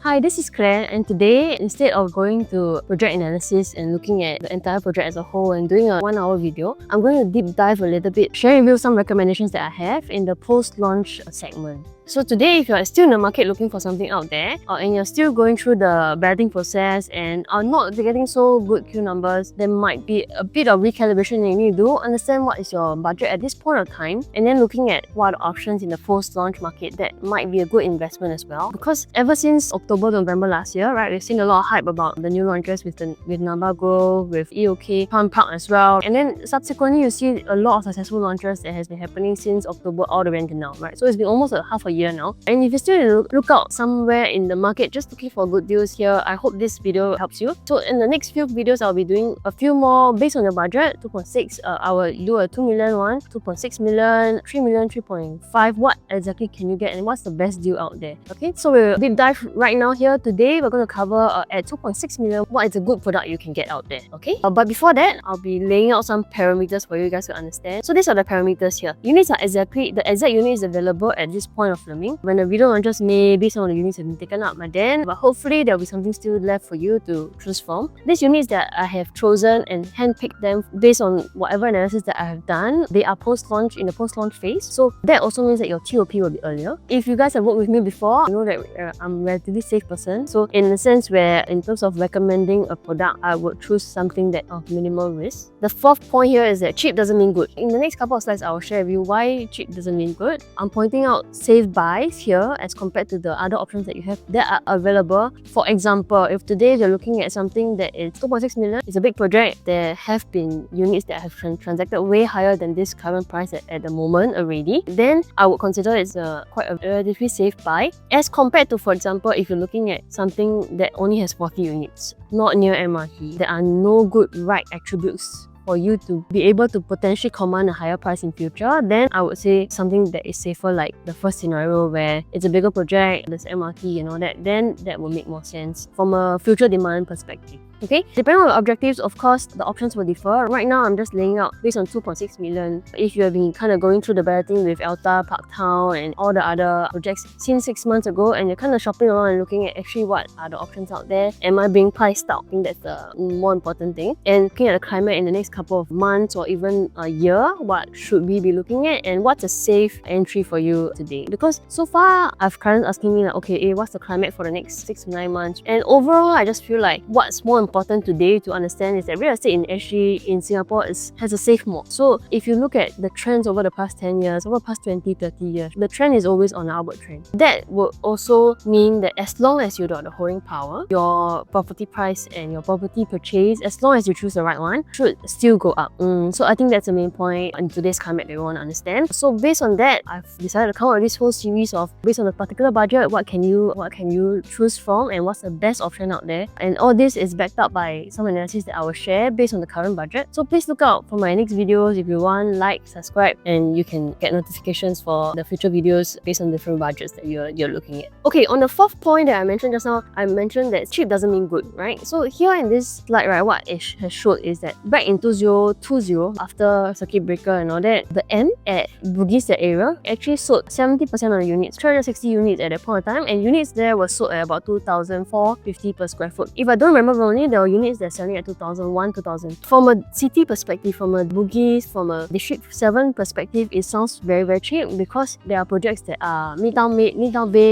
Hi, this is Claire, and today, instead of going to project analysis and looking at the entire project as a whole and doing a 1-hour video, I'm going to deep dive a little bit, sharing with you some recommendations that I have in the post-launch segment. So today, if you're still in the market looking for something out there, and you're still going through the balloting process and are not getting so good queue numbers, there might be a bit of recalibration you need to do, understand what is your budget at this point of time, and then looking at what are the options in the post-launch market that might be a good investment as well. Because ever since October, November last year, right, we've seen a lot of hype about the new launches with Namba Grove, with EOK, Chuan Park as well. And then subsequently, you see a lot of successful launches that has been happening since October all the way until now, right? So it's been almost half a year now. And if you still look out somewhere in the market just looking for good deals here, I hope this video helps you. So in the next few videos, I'll be doing a few more based on your budget. 2.6, I will do a 2 million one, 2.6 million, 3 million, 3.5. What exactly can you get and what's the best deal out there? Okay, so we'll deep dive right now here. Today, we're going to cover at 2.6 million, what is a good product you can get out there. Okay, but before that, I'll be laying out some parameters for you guys to understand. So these are the parameters here. Units are exactly, the exact unit is available at this point of filming. When the video launches, maybe some of the units have been taken up by then, but hopefully there'll be something still left for you to choose from. These units that I have chosen and handpicked them based on whatever analysis that I have done, they are post-launch, in the post-launch phase. So that also means that your TOP will be earlier. If you guys have worked with me before, you know that I'm a relatively safe person. So in a sense where in terms of recommending a product, I would choose something that of minimal risk. The fourth point here is that cheap doesn't mean good. In the next couple of slides, I will share with you why cheap doesn't mean good. I'm pointing out safe buys here as compared to the other options that you have that are available. For example, if today you're looking at something that is 2.6 million, it's a big project, there have been units that have transacted way higher than this current price at the moment already, then I would consider it's quite a relatively safe buy as compared to, for example, if you're looking at something that only has 40 units, not near MRT, there are no good right attributes for you to be able to potentially command a higher price in future, then I would say something that is safer, like the first scenario where it's a bigger project, there's MRT and all that, then that will make more sense from a future demand perspective. Okay, depending on the objectives, of course, the options will differ. Right now, I'm just laying out based on 2.6 million. If you have been kind of going through the balloting with Alta, Parktown, and all the other projects since 6 months ago, and you're kind of shopping around and looking at actually what are the options out there, am I being priced out? I think that's the more important thing. And looking at the climate in the next couple of months or even a year, what should we be looking at, and what's a safe entry for you today? Because so far, I've clients asking me like, okay, what's the climate for the next 6 to 9 months? And overall, I just feel like what's more important today to understand is that real estate in SG in Singapore has a safe mode. So if you look at the trends over the past 10 years, over the past 20, 30 years, the trend is always on an upward trend. That would also mean that as long as you got the holding power, your property price and your property purchase, as long as you choose the right one, should still go up. So I think that's the main point in today's climate that we want to understand. So based on that, I've decided to come up with this whole series of, based on the particular budget, what can you choose from and what's the best option out there. And all this is backed up by some analysis that I will share based on the current budget. So please look out for my next videos. If you want, like, subscribe, and you can get notifications for the future videos based on different budgets that you're looking at. Okay, on the fourth point that I mentioned just now, I mentioned that cheap doesn't mean good, right? So here in this slide, right, what it has showed is that back in 2020, after circuit breaker and all that, the M at Bugis, that area, actually sold 70% of the units, 360 units at that point of time, and units there were sold at about 2,450 per square foot. If I don't remember wrongly, there were units that are selling at 2001, 2000. From a city perspective, from a Bugis, from a District 7 perspective, it sounds very, very cheap because there are projects that are Midtown Bay,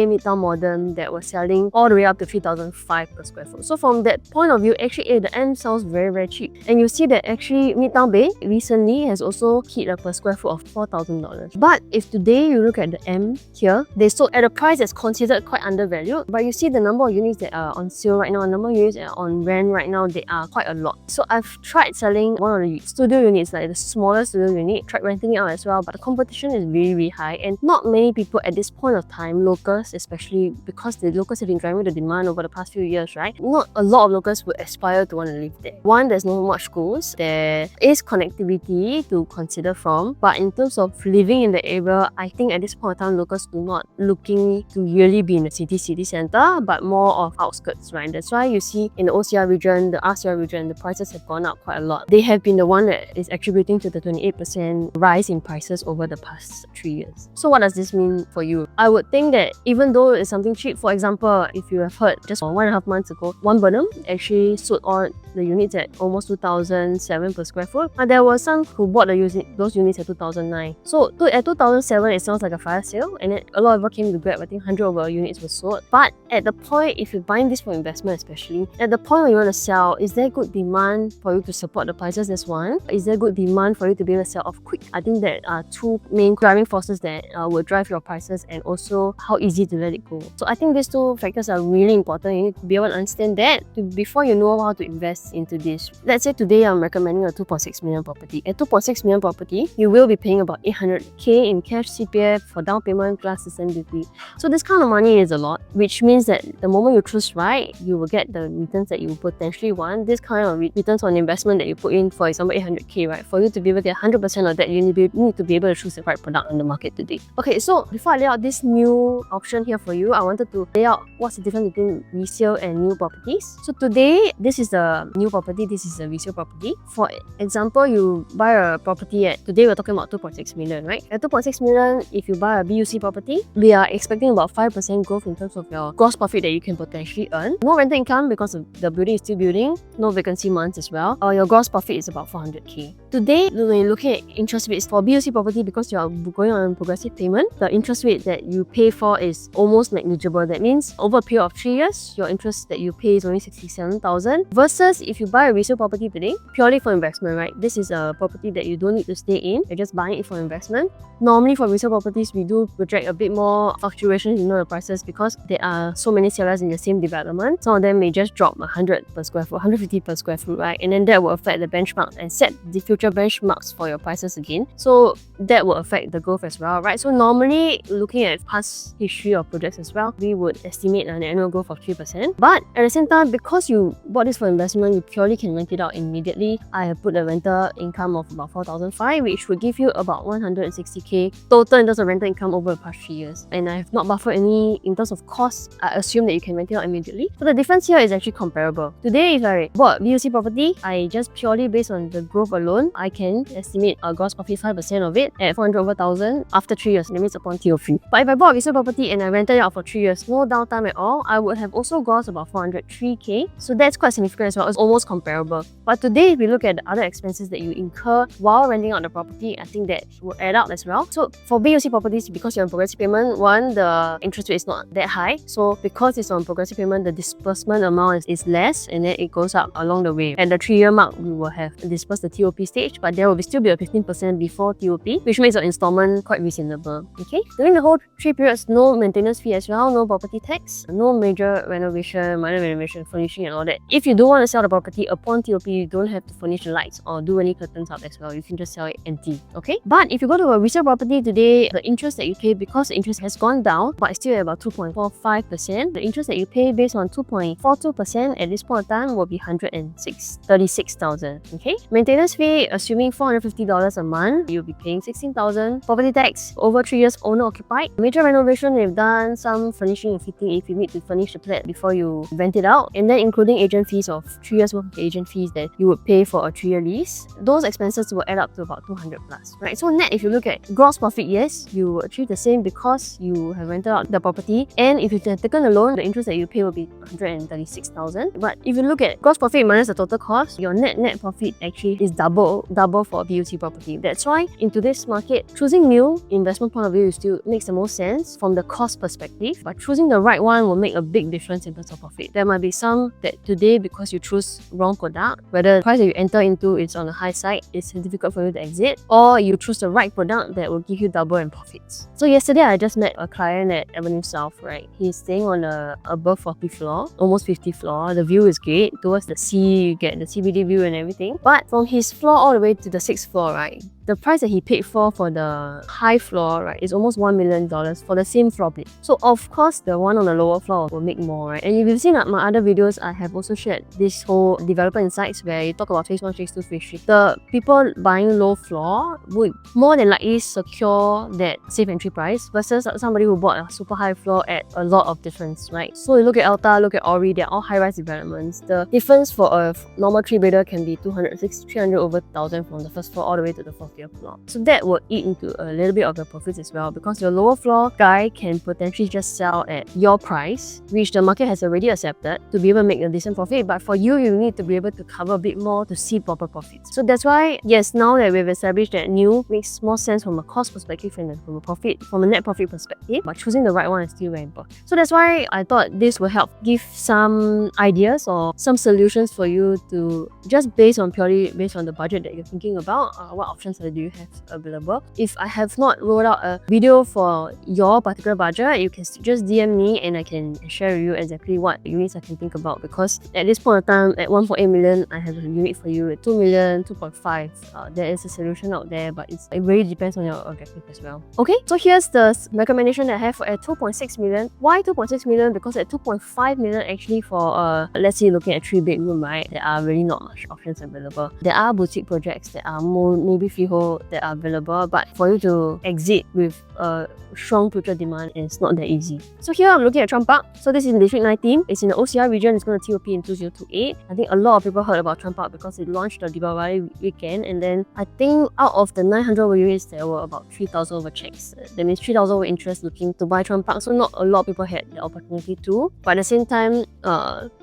Midtown Modern that were selling all the way up to 3,005 per square foot. So from that point of view, actually the end sounds very, very cheap. And you see that actually Midtown Bay recently has also hit a per square foot of $4,000. But if today you look at the M here, they sold at a price that's considered quite undervalued. But you see the number of units that are on sale right now, the number of units that are on rent right now, they are quite a lot. So I've tried selling one of the studio units, like the smaller studio unit, tried renting it out as well, but the competition is really, really high, and not many people at this point of time, locals especially, because the locals have been driving the demand over the past few years, right? Not a lot of locals would aspire to want to live there. One, there's not much schools, there is connectivity to consider from, but in terms of living in the area, I think at this point of time, locals do not looking to really be in the city center, but more of outskirts, right? That's why you see in the OCR region, the RCR region, the prices have gone up quite a lot. They have been the one that is attributing to the 28% rise in prices over the past 3 years. So what does this mean for you? I would think that even though it's something cheap, for example, if you have heard just 1.5 months ago, one Burnham actually sold all the units at almost 2007 per square foot. And there were some who bought those units at 2009. So at 2007, it sounds like a fire sale, and then a lot of people came to grab. I think 100 over units were sold. But at the point, if you're buying this for investment especially, at the point when you want to sell, is there good demand for you to support the prices? That's one. Is there good demand for you to be able to sell off quick? I think that are two main driving forces that will drive your prices, and also how easy to let it go. So I think these two factors are really important. You need to be able to understand that before you know how to invest into this. Let's say today I'm recommending a 2.6 million property. At 2.6 million property, you will be paying about 800k in cash CPF for down payment plus the stamp duty. So this kind of money is a lot, which means that the moment you choose right, you will get the returns that you potentially want. This kind of returns on investment that you put in, for example 800k, right? For you to be able to get 100% of that, you need to be able to choose the right product on the market today. Okay, so before I lay out this new option here for you, I wanted to lay out what's the difference between resale and new properties. So today, this is the new property, this is a resale property. For example, you buy a property at, today we're talking about 2.6 million, right? At 2.6 million, if you buy a BUC property, we are expecting about 5% growth in terms of your gross profit that you can potentially earn. No rental income because the building is still building, no vacancy months as well. Your gross profit is about 400k. Today, when you're looking at interest rates for BUC property, because you are going on progressive payment, the interest rate that you pay for is almost negligible. That means over a period of 3 years, your interest that you pay is only 67,000 versus if you buy a resale property today, purely for investment, right? This is a property that you don't need to stay in, you're just buying it for investment. Normally for resale properties, we do project a bit more fluctuations in the prices because there are so many sellers in the same development. Some of them may just drop 100 per square foot, 150 per square foot, right? And then that will affect the benchmark and set the future benchmarks for your prices again. So that will affect the growth as well, right? So normally, looking at past history of projects as well, we would estimate an annual growth of 3%. But at the same time, because you bought this for investment, you purely can rent it out immediately. I have put a rental income of about 4,500, which would give you about 160k total in terms of rental income over the past 3 years. And I have not buffered any in terms of costs. I assume that you can rent it out immediately. So the difference here is actually comparable. Today, if I bought VUC property, I just purely based on the growth alone, I can estimate a gross profit 5% of it at 400 over 1,000 after 3 years. That means upon TO3. But if I bought a resale property and I rented it out for 3 years, no downtime at all, I would have also grossed about 403k. So that's quite significant as well. It's almost comparable. But today, if we look at the other expenses that you incur while renting out the property, I think that will add up as well. So for BUC properties, because you're on progressive payment, one, the interest rate is not that high. So because it's on progressive payment, the disbursement amount is less, and then it goes up along the way. At the 3-year mark, we will have disbursed the TOP stage, but there will still be a 15% before TOP, which makes your installment quite reasonable. Okay, during the whole 3 periods, no maintenance fee as well, no property tax, no major renovation, minor renovation, furnishing and all that. If you don't want to sell the property upon TOP, you don't have to furnish the lights or do any curtains up as well. You can just sell it empty. Okay, but if you go to a resale property today, the interest that you pay, because the interest has gone down, but it's still at about 2.45%, the interest that you pay based on 2.42% at this point of time will be 136,000. Okay, maintenance fee, assuming $450 a month, you'll be paying 16,000. Property tax over 3 years owner occupied. Major renovation, they've done some furnishing and fitting if you need to furnish the flat before you rent it out, and then including agent fees of 3 years worth of agent fees that you would pay for a 3-year lease. Those expenses will add up to about 200 plus, right? So net, if you look at gross profit, yes, you will achieve the same because you have rented out the property, and if you have taken a loan, the interest that you pay will be 136,000. But if you look at gross profit minus the total cost, your net profit actually is double for a BUC property. That's why in today's market, choosing new investment point of view still makes the most sense from the cost perspective, but choosing the right one will make a big difference in terms of profit. There might be some that today, because you choose wrong product, whether the price that you enter into is on the high side, it's difficult for you to exit, or you choose the right product that will give you double in profits. So yesterday, I just met a client at Avenue South, right? He's staying on a above 40th floor, almost 50th floor. The view is great. Towards the sea, you get the CBD view and everything. But from his floor all the way to the 6th floor, right? the price that he paid for the high floor, right, is almost $1 million for the same floor plate. So of course, the one on the lower floor will make more, right? And if you've seen my other videos, I have also shared this whole developer insights where you talk about phase 1, phase 2, phase 3. The people buying low floor would more than likely secure that safe entry price versus somebody who bought a super high floor at a lot of difference, right? So you look at Alta, look at Ori, they're all high-rise developments. The difference for a normal 3-bedder can be 300 over 1,000 from the first floor all the way to the 4th year floor. So that will eat into a little bit of your profits as well, because your lower floor guy can potentially just sell at your price, which the market has already accepted, to be able to make a decent profit. But for you, you need to be able to cover a bit more to see proper profits. So that's why, yes, now that we've established that new makes more sense from a cost perspective and from a net profit perspective, but choosing the right one is still very important. So that's why I thought this will help give some ideas or some solutions for you to just purely based on the budget that you're thinking about, what options do you have available. If I have not rolled out a video for your particular budget, you can just DM me and I can share with you exactly what units I can think about, because at this point of time, at 1.8 million, I have a unit for you. At 2 million, 2.5, there is a solution out there, but it really depends on your objective as well. Okay, so here's the recommendation that I have at 2.6 million. Why 2.6 million? Because at 2.5 million, actually for let's say looking at 3-bedroom, right, there are really not much options available. There are boutique projects that are more maybe freehold that are available, but for you to exit with a strong future demand is not that easy. So here I'm looking at Chuan Park. So this is in District 19. It's in the OCR region. It's going to TOP in 2028. I think a lot of people heard about Chuan Park because it launched the Diwali weekend, and then I think out of the 900 over units, there were about 3,000 over checks. That means 3,000 over interest looking to buy Chuan Park. So not a lot of people had the opportunity to. But at the same time,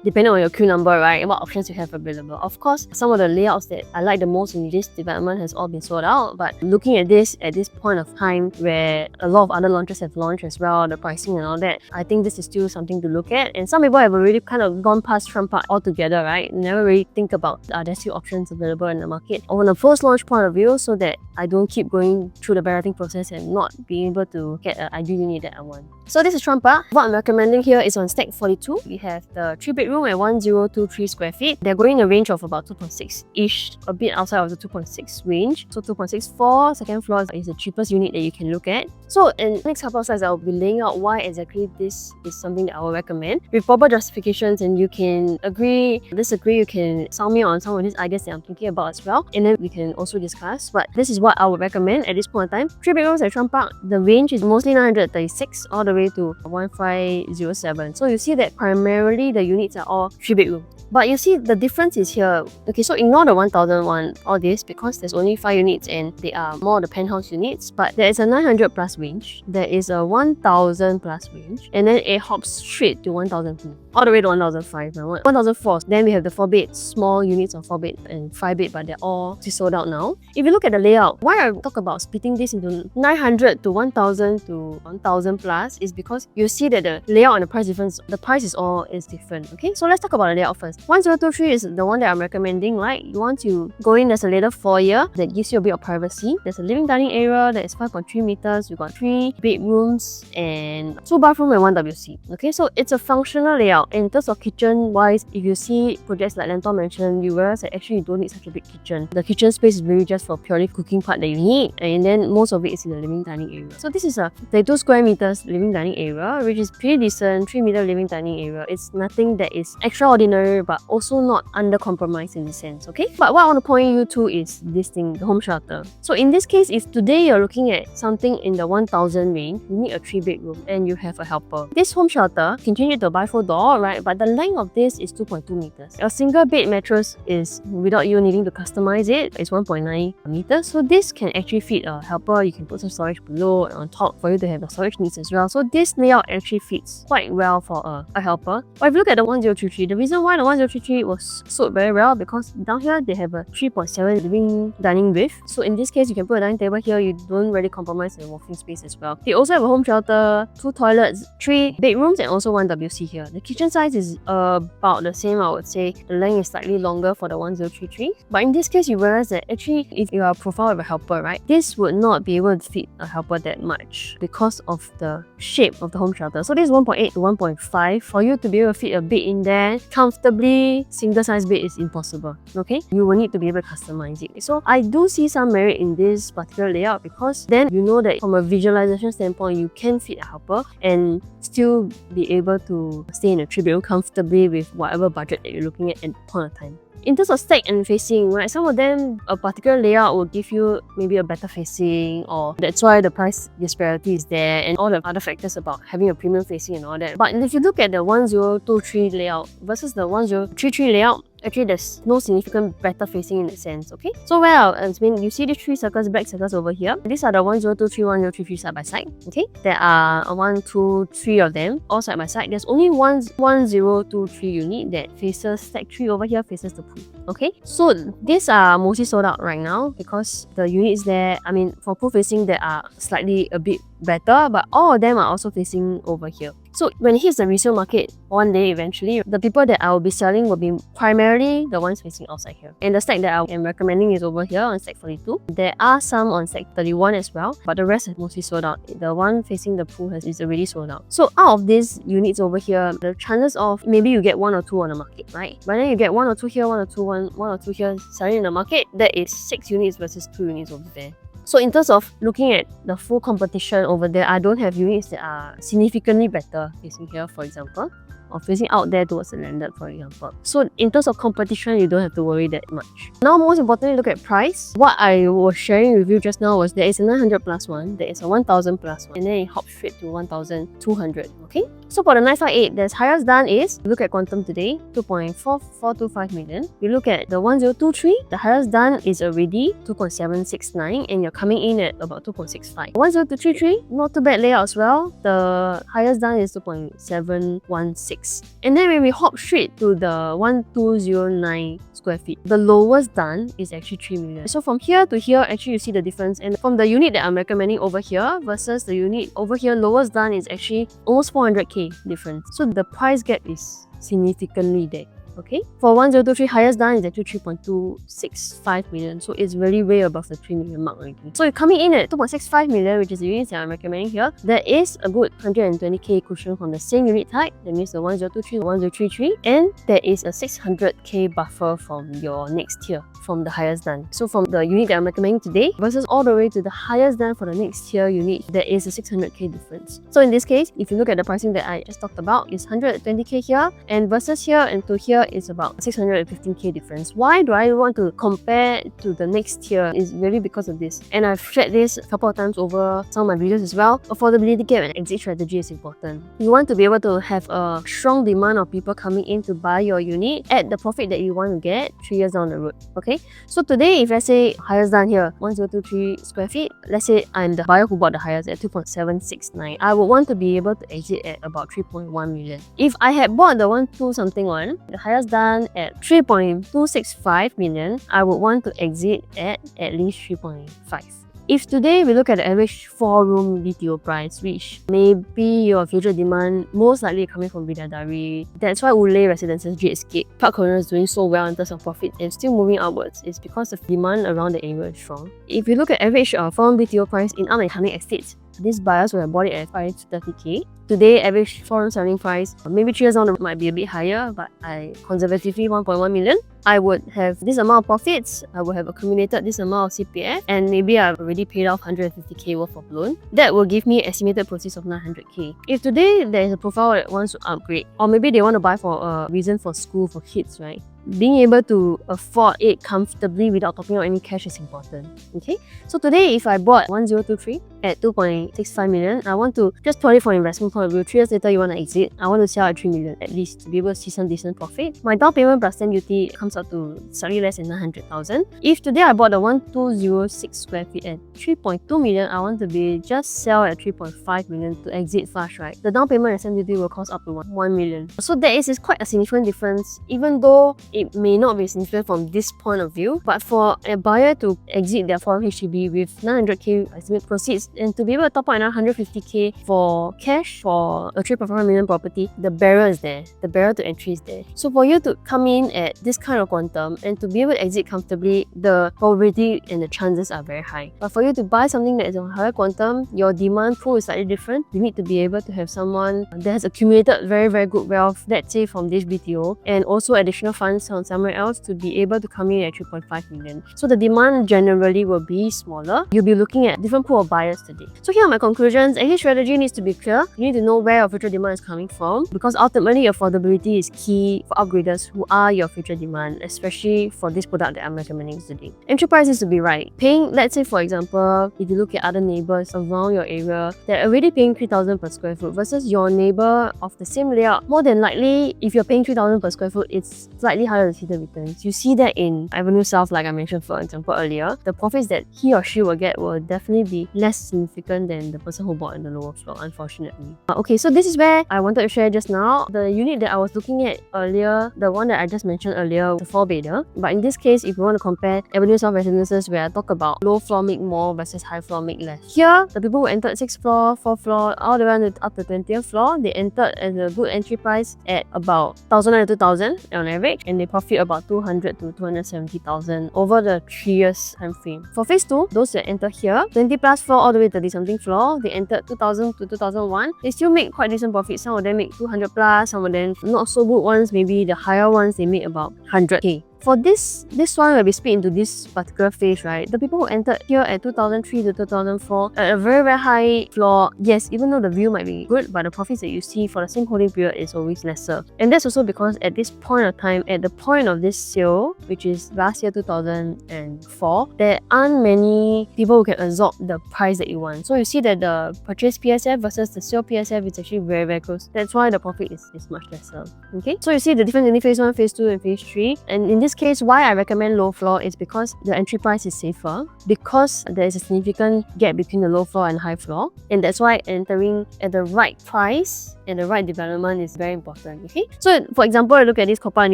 depending on your queue number, right, what options you have available. Of course, some of the layouts that I like the most in this development has all been sold out. But looking at this point of time where a lot of other launches have launched as well, the pricing and all that, I think this is still something to look at. And some people have already kind of gone past Chuan Park altogether, right? Never really think about there's still options available in the market on a post-launch point of view, so that I don't keep going through the balloting process and not being able to get an ideal unit that I want. So this is Chuan Park. What I'm recommending here is on Stack 42. We have the 3-bedroom at 1023 square feet. They're going in a range of about 2.6-ish, a bit outside of the 2.6 range. So 2.64, second floor is the cheapest unit that you can look at. So in the next couple of slides, I'll be laying out why exactly this is something that I will recommend with proper justifications, and you can agree, disagree, you can sound me on some of these ideas that I'm thinking about as well, and then we can also discuss. But this is what I would recommend at this point in time. 3 bedrooms at Chuan Park, the range is mostly 936 all the way to 1507. So you see that primarily the units are all 3-bedroom. But you see the difference is here. Okay, so ignore the 1001, all this, because there's only 5 units and they are more the penthouse units. But there is a 900 plus range, there is a 1000 plus range, and then it hops straight to 1002, all the way to 1005, 1004. Then we have the 4-bed, small units of 4-bed and 5-bed, but they're all sold out now. If you look at the layout, why I talk about splitting this into 900 to 1000 to 1000 plus is because you see that the layout and the price difference, the price is different. Okay, so let's talk about the layout first. 1023 is the one that I'm recommending, right? You want to go in, there's a little foyer that gives you a bit of privacy. There's a living dining area that is 5.3 meters. You've got 3 bedrooms and 2 bathrooms and 1 WC. Okay, so it's a functional layout. In terms of kitchen wise, if you see projects like Lentor Mansion, you realize that actually you don't need such a big kitchen. The kitchen space is really just for purely cooking part that you need, and then most of it is in the living dining area. So this is a 32 square meters living dining area, which is pretty decent. 3-meter living dining area. It's nothing that is extraordinary, but also not under compromise in the sense, okay? But what I want to point you to is this thing, the home shelter. So in this case, if today you're looking at something in the 1000 range, you need a 3-bedroom and you have a helper. This home shelter continues to bifold door, right? But the length of this is 2.2 meters. A single bed mattress is, without you needing to customize it, is 1.9 meters. So this can actually fit a helper. You can put some storage below and on top for you to have the storage needs as well. So this layout actually fits quite well for a helper. But if you look at the 1033, the reason why the 1033 was sold very well because down here they have a 3.7 living dining width. So in this case, you can put a dining table here. You don't really compromise the walking space. space as well. They also have a home shelter, 2 toilets, 3 bedrooms, and also 1 WC here. The kitchen size is about the same, I would say. The length is slightly longer for the 1033. But in this case, you realize that actually, if you are a profile of a helper, right, this would not be able to fit a helper that much because of the shape of the home shelter. So this is 1.8 to 1.5. For you to be able to fit a bed in there comfortably, single size bed is impossible. Okay, you will need to be able to customize it. So I do see some merit in this particular layout, because then you know that from a visualization standpoint, you can fit a helper and still be able to stay in a 3-bedroom comfortably with whatever budget that you're looking at the point of time. In terms of stack and facing, right, some of them, a particular layout will give you maybe a better facing, or that's why the price disparity is there, and all the other factors about having a premium facing and all that. But if you look at the 1023 layout versus the 1033 layout, actually there's no significant better facing in that sense, okay? So you see these 3 circles, black circles over here. These are the 1023, 1033 side by side, okay? There are 1, 2, 3 of them, all side by side. There's only one 1023 unit that faces stack 3 over here, faces the pool, okay? So these are mostly sold out right now because the units there, I mean, for pool facing, they are slightly a bit better, but all of them are also facing over here. So when it hits the resale market one day eventually, the people that I will be selling will be primarily the ones facing outside here. And the stack that I am recommending is over here on stack 42. There are some on stack 31 as well, but the rest is mostly sold out. The one facing the pool is already sold out. So out of these units over here, the chances of maybe you get 1 or 2 on the market, right? But then you get 1 or 2 here, 1 or 2 here selling in the market, that is 6 units versus 2 units over there. So in terms of looking at the full competition over there, I don't have units that are significantly better facing here, for example, or facing out there towards the landed, for example. So in terms of competition, you don't have to worry that much. Now, most importantly, look at price. What I was sharing with you just now was there is a 900 plus one, there is a 1000 plus one, and then it hops straight to 1200, okay? So for the 958, the highest done is, look at Quantum today, 2.4425 million. You look at the 1023, the highest done is already 2.769, and you're coming in at about 2.65. 10233, not too bad layout as well. The highest done is 2.716. And then when we hop straight to the 1209 square feet, the lowest done is actually 3 million. So from here to here, actually you see the difference. And from the unit that I'm recommending over here versus the unit over here, lowest done is actually almost 400k difference. So the price gap is significantly there. Okay, for 1023, highest done is actually 3.265 million, so it's very way above the 3 million mark already. So you're coming in at 2.65 million, which is the units that I'm recommending here. There is a good 120k cushion from the same unit type, that means the 1023, 1033, and there is a 600k buffer from your next tier, from the highest done. So from the unit that I'm recommending today versus all the way to the highest done for the next tier unit, there is a 600k difference. So in this case, if you look at the pricing that I just talked about, it's 120k here, and versus here and to here is about 615k difference. Why do I want to compare to the next tier? Is really because of this. And I've shared this a couple of times over some of my videos as well. Affordability gap and exit strategy is important. You want to be able to have a strong demand of people coming in to buy your unit at the profit that you want to get 3 years down the road. Okay, so today, if let's say highest done here 1023 square feet, let's say I'm the buyer who bought the highest at 2.769, I would want to be able to exit at about 3.1 million. If I had bought the 12 something one, the highest done at 3.265 million, I would want to exit at least 3.5. If today we look at the average 4-room BTO price, which maybe your future demand most likely coming from Bidadari, that's why Ulay Residences Jadescape Park Corner is doing so well in terms of profit and still moving upwards. It's because the demand around the area is strong. If you look at average 4-room BTO price in up-and-coming estates, these buyers will have bought it at 530k. Today, average 4-room selling price, maybe 3 years on might be a bit higher, but I conservatively 1.1 million. I would have this amount of profits, I would have accumulated this amount of CPF, and maybe I've already paid off 150k worth of loan. That will give me estimated proceeds of 900k. If today there is a profile that wants to upgrade, or maybe they want to buy for a reason for school for kids, right? Being able to afford it comfortably without topping out any cash is important. Okay, so today if I bought 1023 at 2.65 million, I want to just put it for investment point of view. 3 years later you want to exit, I want to sell at 3 million at least to be able to see some decent profit. My down payment plus stamp duty comes out to slightly less than 900,000. If today I bought the 1206 square feet at 3.2 million, I want to be just sell at 3.5 million to exit fast, right? The down payment and stamp duty will cost up to 1 million. So that is quite a significant difference, even though it may not be significant from this point of view, but for a buyer to exit their foreign HDB with 900k estimate proceeds And to be able to top up another 150k for cash for a 3.5 million property, the barrier is there. The barrier to entry is there. So for you to come in at this kind of quantum and to be able to exit comfortably, the probability and the chances are very high. But for you to buy something that is on higher quantum, your demand pool is slightly different. You need to be able to have someone that has accumulated very, very good wealth, let's say from this BTO, and also additional funds from somewhere else to be able to come in at 3.5 million. So the demand generally will be smaller. You'll be looking at different pool of buyers today. So here are my conclusions. Exit strategy needs to be clear. You need to know where your future demand is coming from, because ultimately affordability is key for upgraders who are your future demand, especially for this product that I'm recommending today. Entry price needs to be right. Paying, let's say for example, if you look at other neighbors around your area, they're already paying 3,000 per square foot versus your neighbor of the same layout. More than likely, if you're paying 3,000 per square foot, it's slightly higher to see the returns. You see that in Avenue South, like I mentioned for example earlier. The profits that he or she will get will definitely be less significant than the person who bought in the lower floor, unfortunately. Okay, so this is where I wanted to share just now. The unit that I was looking at earlier, the one that I just mentioned earlier, the 4-bedder. But in this case, if you want to compare Avenue South residences where I talk about low floor make more versus high floor make less. Here, the people who entered 6th floor, 4th floor, all the way up to 20th floor, they entered at a good entry price at about 1,000 to 2,000 on average, and they profit about 200 to 270,000 over the 3 years time frame. For phase 2, those that enter here, 20 plus floor all the way to 30 something floor, they entered 2000 to 2001. They still make quite decent profit. Some of them make 200 plus, some of them not so good ones, maybe the higher ones, they make about 100k. For this one will be split into this particular phase, right? The people who entered here at 2003 to 2004 at a very, very high floor, yes, even though the view might be good, but the profits that you see for the same holding period is always lesser. And that's also because at this point of time, at the point of this sale, which is last year 2004, there aren't many people who can absorb the price that you want. So you see that the purchase PSF versus the sale PSF is actually very, very close. That's why the profit is much lesser. Okay, so you see the difference in phase 1, phase 2, and phase 3. And in this case, why I recommend low floor is because the entry price is safer, because there is a significant gap between the low floor and high floor, and that's why entering at the right price and the right development is very important. Okay, so for example, look at this Coppa and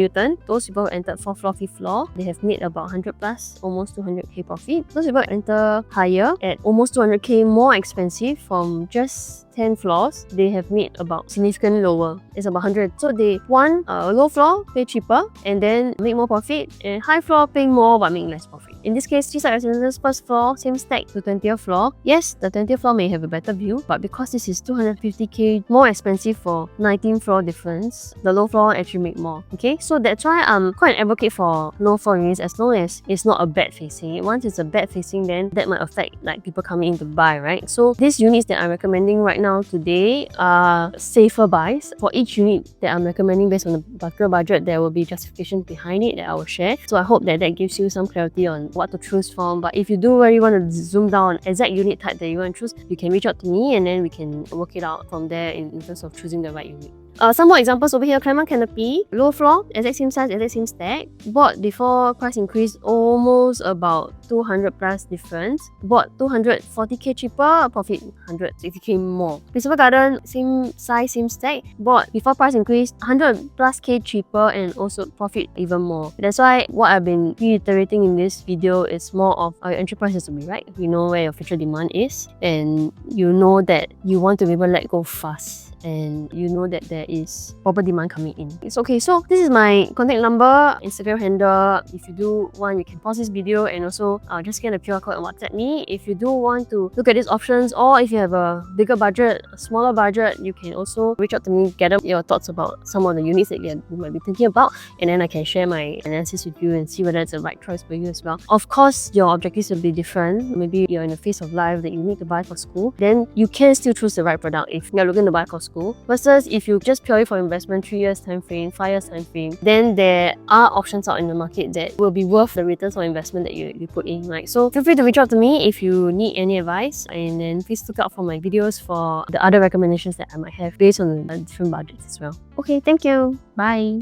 Newton. Those people who entered 4th floor, 5th floor, they have made about 100 plus, almost 200k profit. Those people enter higher at almost 200k more expensive from just 10 floors, they have made about significantly lower. It's about 100. So they want a low floor, pay cheaper, and then make more profit, and high floor paying more but make less profit. In this case, 3 side residences, 1st floor, same stack to 20th floor. Yes, the 20th floor may have a better view, but because this is 250k more expensive for 19th floor difference, the low floor actually make more. Okay, so that's why I'm quite an advocate for low floor units as long as it's not a bad facing. Once it's a bad facing, then that might affect like people coming in to buy, right? So these units that I'm recommending right now today are safer buys. For each unit that I'm recommending based on the particular budget, there will be justification behind it that I will share. So I hope that gives you some clarity on what to choose from. But if you do really want to zoom down on exact unit type that you want to choose, you can reach out to me and then we can work it out from there in terms of choosing the right unit. Some more examples over here. Clement Canopy, low floor, exact same size, exact same stack. Bought before price increase, almost about 200 plus difference. Bought 240k cheaper, profit 160k more. Principal Garden, same size, same stack. Bought before price increase, 100 plus k cheaper and also profit even more. That's why what I've been reiterating in this video is more of your entry price has to be right. You know where your future demand is, and you know that you want to be able to let go fast, and you know that there is proper demand coming in. It's okay. So this is my contact number, Instagram handle. If you do want, you can pause this video and also just scan the QR code and WhatsApp me. If you do want to look at these options, or if you have a bigger budget, a smaller budget, you can also reach out to me, gather your thoughts about some of the units that you might be thinking about, and then I can share my analysis with you and see whether it's the right choice for you as well. Of course, your objectives will be different. Maybe you're in a phase of life that you need to buy for school, then you can still choose the right product if you're looking to buy for school. Versus if you just purely for investment, 3 years time frame, 5 years time frame, then there are options out in the market that will be worth the returns on investment that you put in, right? So feel free to reach out to me if you need any advice, and then please look out for my videos for the other recommendations that I might have based on the different budgets as well. Okay, thank you. Bye.